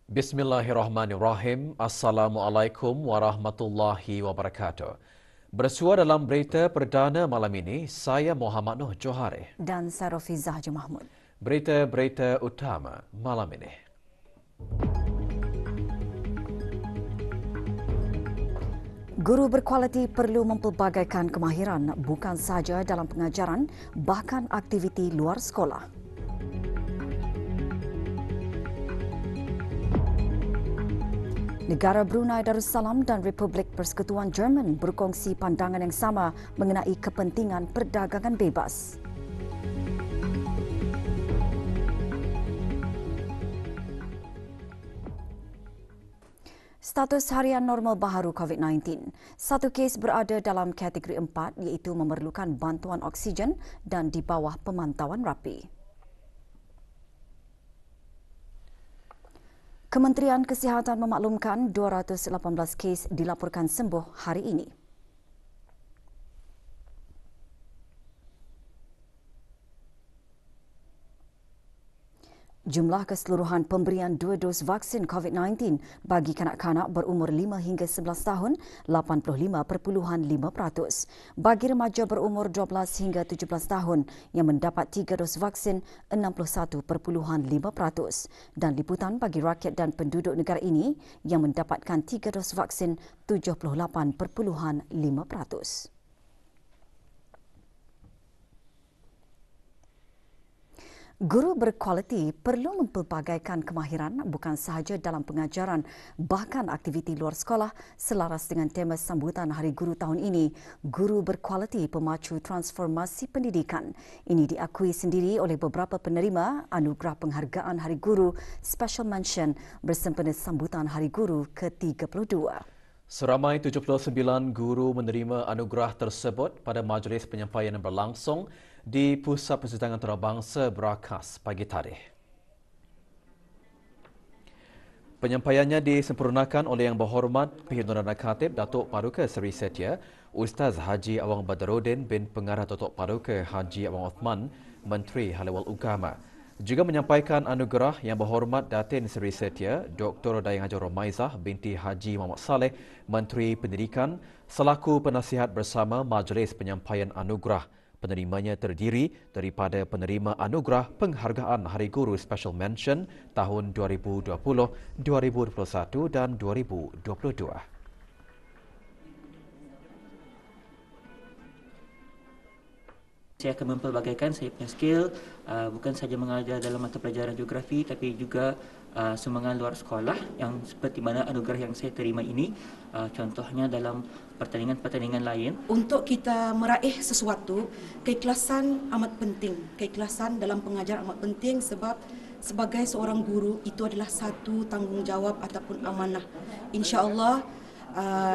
Bismillahirrahmanirrahim. Assalamualaikum warahmatullahi wabarakatuh. Bersua dalam berita perdana malam ini, saya Muhammad Noh Johari. Dan saya Rafizah Haji Mahmud. Berita-berita utama malam ini. Guru berkualiti perlu mempelbagaikan kemahiran bukan sahaja dalam pengajaran, bahkan aktiviti luar sekolah. Negara Brunei Darussalam dan Republik Persekutuan Jerman berkongsi pandangan yang sama mengenai kepentingan perdagangan bebas. Status harian normal baharu COVID-19. Satu kes berada dalam kategori 4 iaitu memerlukan bantuan oksigen dan di bawah pemantauan rapi. Kementerian Kesihatan memaklumkan 218 kes dilaporkan sembuh hari ini. Jumlah keseluruhan pemberian 2 dos vaksin COVID-19 bagi kanak-kanak berumur 5 hingga 11 tahun, 85.5%. Bagi remaja berumur 12 hingga 17 tahun yang mendapat 3 dos vaksin, 61.5%. Dan liputan bagi rakyat dan penduduk negara ini yang mendapatkan 3 dos vaksin, 78.5%. Guru berkualiti perlu mempelbagaikan kemahiran bukan sahaja dalam pengajaran, bahkan aktiviti luar sekolah selaras dengan tema sambutan Hari Guru tahun ini, Guru Berkualiti Pemacu Transformasi Pendidikan. Ini diakui sendiri oleh beberapa penerima anugerah penghargaan Hari Guru Special Mention bersempena sambutan Hari Guru ke-32. Seramai 79 guru menerima anugerah tersebut pada majlis penyampaian yang berlangsung di Pusat Persidangan Antarabangsa Berakas pagi tadi. Penyampaiannya disempurnakan oleh Yang Berhormat Perdana Khatib Datuk Paduka Seri Setia, Ustaz Haji Awang Badrudin bin Pengarah Datuk Paduka Haji Awang Othman, Menteri Hal-Ehwal Agama. Juga menyampaikan anugerah Yang Berhormat Datin Seri Setia, Dr. Dayang Haji Romaizah binti Haji Muhammad Saleh, Menteri Pendidikan, selaku penasihat bersama Majlis Penyampaian Anugerah. Penerimanya terdiri daripada penerima anugerah penghargaan Hari Guru Special Mention tahun 2020, 2021 dan 2022. Saya akan mempelbagaikan saya punya skill, bukan sahaja mengajar dalam mata pelajaran geografi tapi juga sumbangan luar sekolah yang seperti mana anugerah yang saya terima ini, contohnya dalam pertandingan-pertandingan lain. Untuk kita meraih sesuatu, keikhlasan amat penting. Keikhlasan dalam pengajaran amat penting sebab sebagai seorang guru itu adalah satu tanggungjawab ataupun amanah. InsyaAllah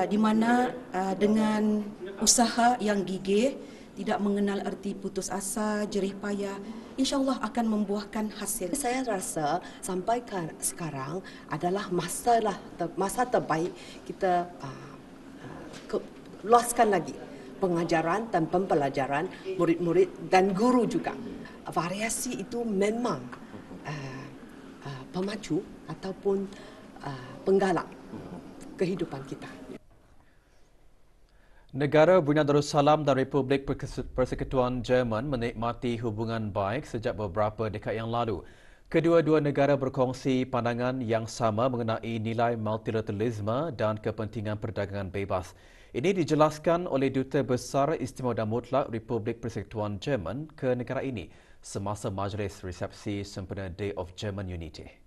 di mana dengan usaha yang gigih, tidak mengenal erti putus asa, jerih payah, insyaAllah akan membuahkan hasil. Saya rasa sampai sekarang adalah masa terbaik kita luaskan lagi pengajaran dan pembelajaran murid-murid dan guru juga. Variasi itu memang pemacu ataupun penggalak kehidupan kita. Negara Brunei Darussalam dan Republik Persekutuan Jerman menikmati hubungan baik sejak beberapa dekad yang lalu. Kedua-dua negara berkongsi pandangan yang sama mengenai nilai multilateralisme dan kepentingan perdagangan bebas. Ini dijelaskan oleh Duta Besar Istimewa dan Mutlak Republik Persekutuan Jerman ke negara ini semasa majlis resepsi sempena Day of German Unity.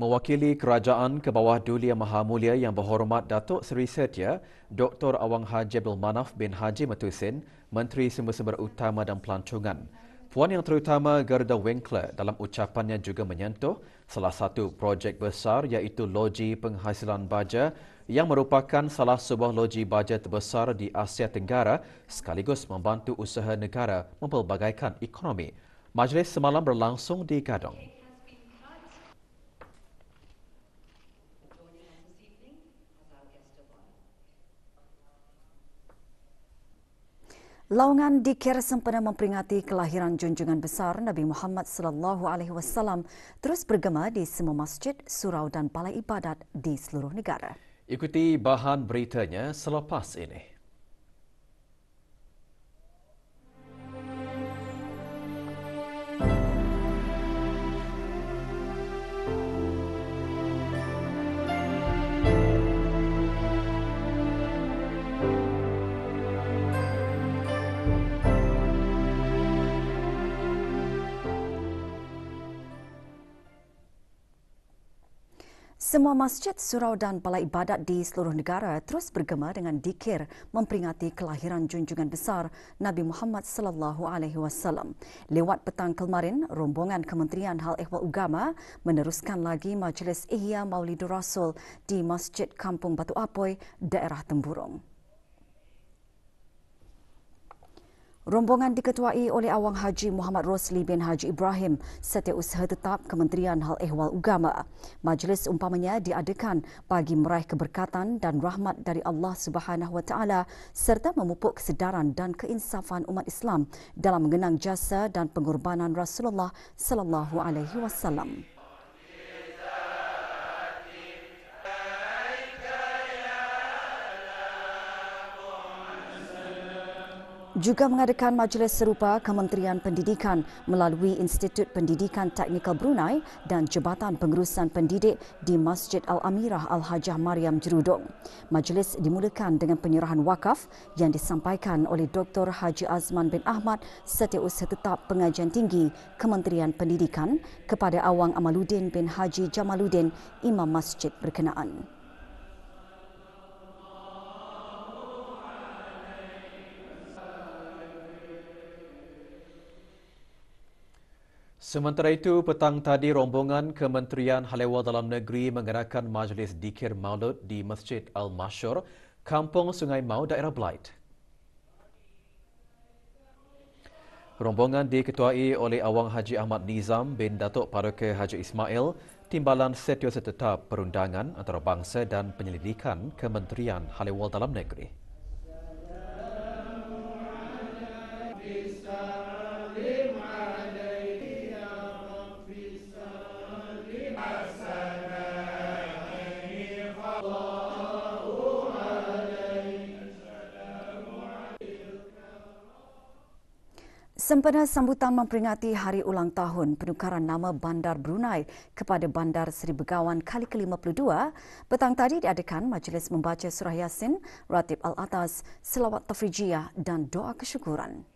Mewakili kerajaan ke bawah Duli Yang Maha Mulia Yang Berhormat Datuk Seri Setia, Dr. Awang Haji Abdul Manaf bin Haji Matusin, Menteri Sumber-Sumber Utama dan Pelancongan. Puan Yang Terutama Gerda Winkler dalam ucapannya juga menyentuh salah satu projek besar iaitu Loji Penghasilan Baja yang merupakan salah sebuah loji baja terbesar di Asia Tenggara sekaligus membantu usaha negara mempelbagaikan ekonomi. Majlis semalam berlangsung di Gadong. Laungan dikir sempena memperingati kelahiran junjungan besar Nabi Muhammad sallallahu alaihi wasallam terus bergema di semua masjid, surau dan balai ibadat di seluruh negara. Ikuti bahan beritanya selepas ini. Semua masjid, surau dan balai ibadat di seluruh negara terus bergema dengan dikir memperingati kelahiran junjungan besar Nabi Muhammad sallallahu alaihi wasallam. Lewat petang kemarin, rombongan Kementerian Hal Ehwal Agama meneruskan lagi majlis Ihya Maulidur Rasul di Masjid Kampung Batu Apoi, daerah Temburong. Rombongan diketuai oleh Awang Haji Muhammad Rosli bin Haji Ibrahim, Setiausaha Tetap Kementerian Hal Ehwal Agama. Majlis umpamanya diadakan bagi meraih keberkatan dan rahmat dari Allah Subhanahu Wa Taala serta memupuk kesedaran dan keinsafan umat Islam dalam mengenang jasa dan pengorbanan Rasulullah sallallahu alaihi wasallam. Juga mengadakan majlis serupa Kementerian Pendidikan melalui Institut Pendidikan Teknikal Brunei dan Jabatan Pengurusan Pendidik di Masjid Al-Amirah Al-Hajah Mariam Jerudong. Majlis dimulakan dengan penyerahan wakaf yang disampaikan oleh Dr. Haji Azman bin Ahmad, Setiausaha Tetap Pengajian Tinggi Kementerian Pendidikan kepada Awang Amaluddin bin Haji Jamaluddin, Imam Masjid berkenaan. Sementara itu, petang tadi rombongan Kementerian Hal Ehwal Dalam Negeri mengadakan majlis dikir Maulud di Masjid Al-Masyur, Kampung Sungai Mau, daerah Blight. Rombongan diketuai oleh Awang Haji Ahmad Nizam bin Datuk Paduka Haji Ismail, Timbalan Setiausaha Tetap Perundangan Antarabangsa dan Penyelidikan Kementerian Hal Ehwal Dalam Negeri. Sempena sambutan memperingati hari ulang tahun penukaran nama Bandar Brunei kepada Bandar Seri Begawan kali ke-52, petang tadi diadakan majlis membaca surah Yasin, Ratib Al-Atas, selawat tafrijiyah dan doa kesyukuran.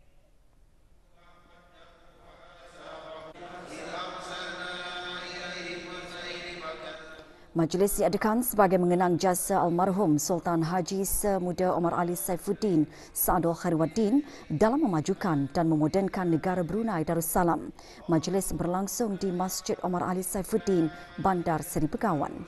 Majlis diadakan sebagai mengenang jasa almarhum Sultan Haji Semuda Omar Ali Saifuddin Saadul Khairuddin dalam memajukan dan memodernkan negara Brunei Darussalam. Majlis berlangsung di Masjid Omar Ali Saifuddin, Bandar Seri Begawan.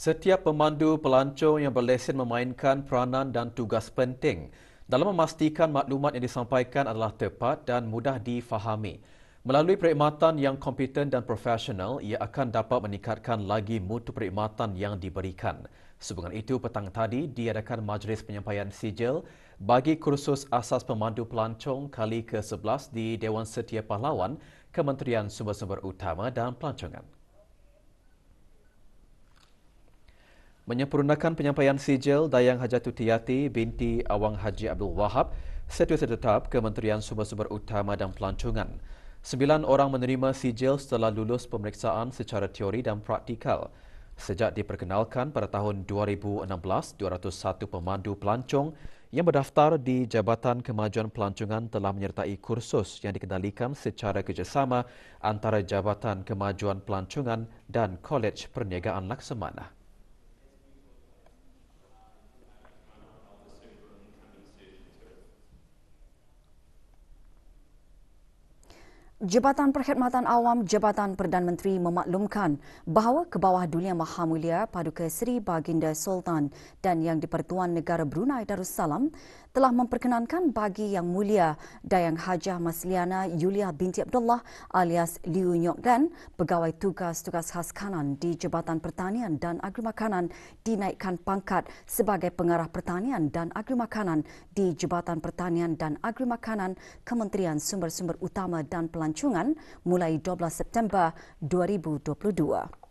Setiap pemandu pelancong yang berlesen memainkan peranan dan tugas penting dalam memastikan maklumat yang disampaikan adalah tepat dan mudah difahami. Melalui perkhidmatan yang kompeten dan profesional, ia akan dapat meningkatkan lagi mutu perkhidmatan yang diberikan. Sehubungan itu, petang tadi diadakan majlis penyampaian sijil bagi kursus asas pemandu pelancong kali ke-11 di Dewan Setia Pahlawan, Kementerian Sumber-Sumber Utama dan Pelancongan. Menyempurnakan penyampaian sijil, Dayang Hajatutiyati binti Awang Haji Abdul Wahab, Setiausaha Tetap Kementerian Sumber-Sumber Utama dan Pelancongan. 9 orang menerima sijil setelah lulus pemeriksaan secara teori dan praktikal. Sejak diperkenalkan pada tahun 2016, 201 pemandu pelancong yang berdaftar di Jabatan Kemajuan Pelancongan telah menyertai kursus yang dikendalikan secara kerjasama antara Jabatan Kemajuan Pelancongan dan Kolej Perniagaan Laksamana. Jabatan Perkhidmatan Awam Jabatan Perdana Menteri memaklumkan bahawa ke bawah Dulia Maha Mulia Paduka Seri Baginda Sultan dan Yang di-Pertuan Negara Brunei Darussalam telah memperkenankan bagi Yang Mulia Dayang Hajah Masliana Yulia binti Abdullah alias Liu Nyok Dan, pegawai tugas-tugas khas kanan di Jabatan Pertanian dan Agri Makanan dinaikkan pangkat sebagai pengarah pertanian dan agri makanan di Jabatan Pertanian dan Agri Makanan Kementerian Sumber-Sumber Utama dan Pelancongan mulai 12 September 2022.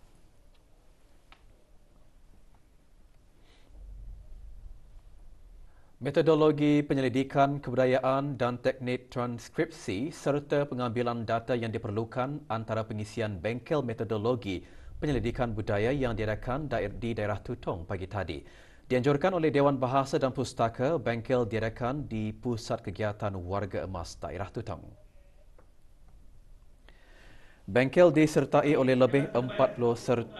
Metodologi penyelidikan kebudayaan dan teknik transkripsi serta pengambilan data yang diperlukan antara pengisian bengkel metodologi penyelidikan budaya yang diadakan di daerah Tutong pagi tadi. Dianjurkan oleh Dewan Bahasa dan Pustaka, bengkel diadakan di Pusat Kegiatan Warga Emas daerah Tutong. Bengkel disertai oleh lebih 40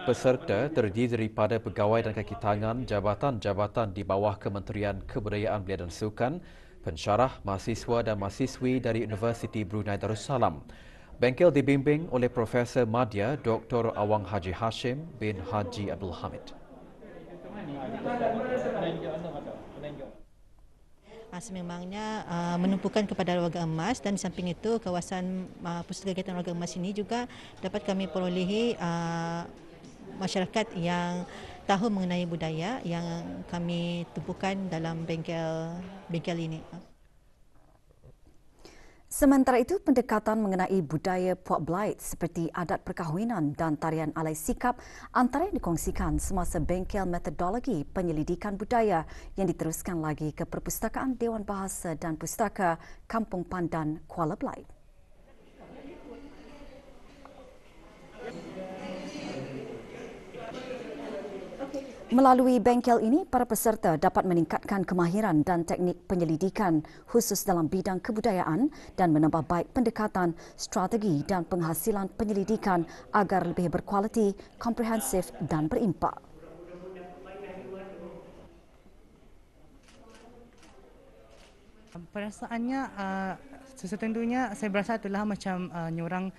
peserta terdiri daripada pegawai dan kaki tangan jabatan-jabatan di bawah Kementerian Kebudayaan Belia dan Sukan, pensyarah, mahasiswa dan mahasiswi dari Universiti Brunei Darussalam. Bengkel dibimbing oleh Profesor Madya Dr. Awang Haji Hashim bin Haji Abdul Hamid. Sememangnya menumpukan kepada warga emas, dan di samping itu kawasan pusat kegiatan warga emas ini juga dapat kami perolehi masyarakat yang tahu mengenai budaya yang kami tumpukan dalam bengkel ini. Sementara itu, pendekatan mengenai budaya Puak Belait seperti adat perkahwinan dan tarian alai sikap antara yang dikongsikan semasa bengkel metodologi penyelidikan budaya yang diteruskan lagi ke Perpustakaan Dewan Bahasa dan Pustaka Kampung Pandan, Kuala Belait. Melalui bengkel ini, para peserta dapat meningkatkan kemahiran dan teknik penyelidikan khusus dalam bidang kebudayaan dan menambah baik pendekatan, strategi dan penghasilan penyelidikan agar lebih berkualiti, komprehensif dan berimpak. Perasaannya sesuatunya saya berasa itulah macam nyorang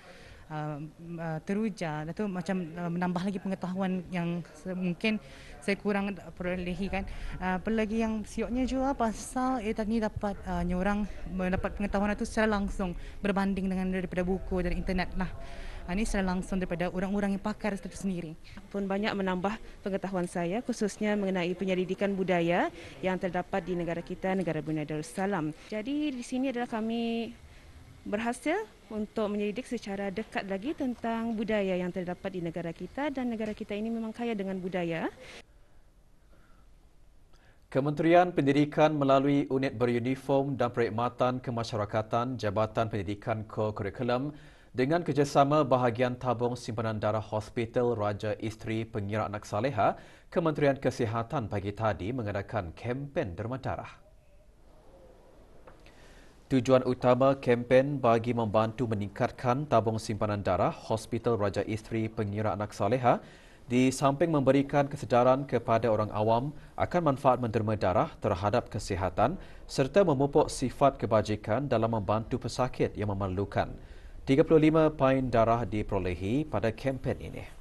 teruja, itu macam menambah lagi pengetahuan yang mungkin saya kurang perolehi kan. Pelagi yang sioknya juga pasal tadi dapat nyorang mendapat pengetahuan itu secara langsung berbanding dengan daripada buku dan internet lah. Ini secara langsung daripada orang-orang yang pakar itu sendiri. Pun banyak menambah pengetahuan saya khususnya mengenai penyelidikan budaya yang terdapat di negara kita, negara Brunei Darussalam. Jadi di sini adalah kami berhasil untuk menyelidik secara dekat lagi tentang budaya yang terdapat di negara kita, dan negara kita ini memang kaya dengan budaya. Kementerian Pendidikan melalui unit beruniform dan perkhidmatan kemasyarakatan Jabatan Pendidikan Co-Kurikulum dengan kerjasama bahagian tabung simpanan darah Hospital Raja Isteri Pengira Anak Saleha, Kementerian Kesihatan pagi tadi mengadakan kempen derma darah. Tujuan utama kempen bagi membantu meningkatkan tabung simpanan darah Hospital Raja Isteri Pengira Anak Saleha di samping memberikan kesedaran kepada orang awam akan manfaat menderma darah terhadap kesihatan serta memupuk sifat kebajikan dalam membantu pesakit yang memerlukan. 35 pain darah diperolehi pada kempen ini.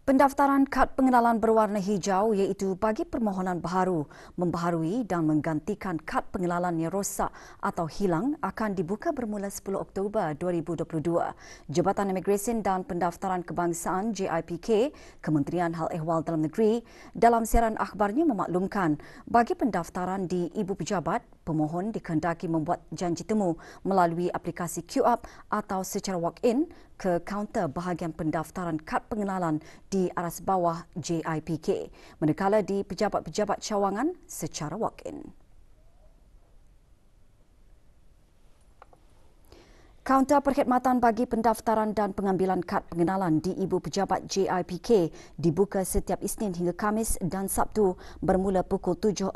Pendaftaran kad pengenalan berwarna hijau iaitu bagi permohonan baharu, membaharui dan menggantikan kad pengenalan yang rosak atau hilang akan dibuka bermula 10 Oktober 2022. Jabatan Imigresen dan Pendaftaran Kebangsaan JIPK, Kementerian Hal Ehwal Dalam Negeri, dalam siaran akhbarnya memaklumkan bagi pendaftaran di Ibu Pejabat, pemohon dikehendaki membuat janji temu melalui aplikasi QApp atau secara walk-in ke kaunter bahagian pendaftaran kad pengenalan di aras bawah JIPK, manakala di pejabat-pejabat cawangan secara walk-in. Kaunter perkhidmatan bagi pendaftaran dan pengambilan kad pengenalan di Ibu Pejabat JIPK dibuka setiap Isnin hingga Khamis dan Sabtu bermula pukul 7.45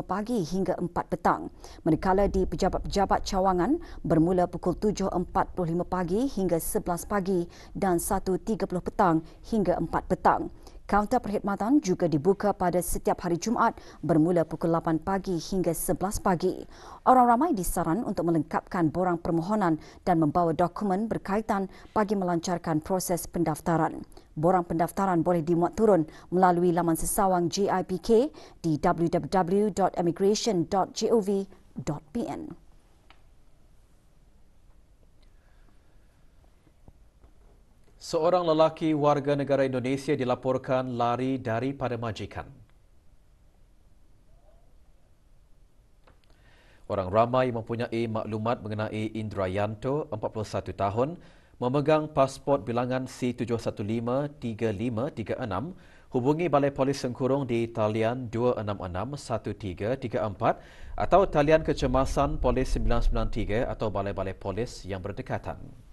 pagi hingga 4 petang. Manakala di pejabat-pejabat cawangan bermula pukul 7.45 pagi hingga 11 pagi dan 1.30 petang hingga 4 petang. Kaunter perkhidmatan juga dibuka pada setiap hari Jumaat bermula pukul 8 pagi hingga 11 pagi. Orang ramai disaran untuk melengkapkan borang permohonan dan membawa dokumen berkaitan bagi melancarkan proses pendaftaran. Borang pendaftaran boleh dimuat turun melalui laman sesawang JIPK di www.immigration.gov.pn. Seorang lelaki warga negara Indonesia dilaporkan lari daripada majikan. Orang ramai mempunyai maklumat mengenai Indrayanto, 41 tahun, memegang pasport bilangan C7153536, hubungi Balai Polis Sengkurung di talian 266-1334 atau talian kecemasan Polis 993 atau balai-balai polis yang berdekatan.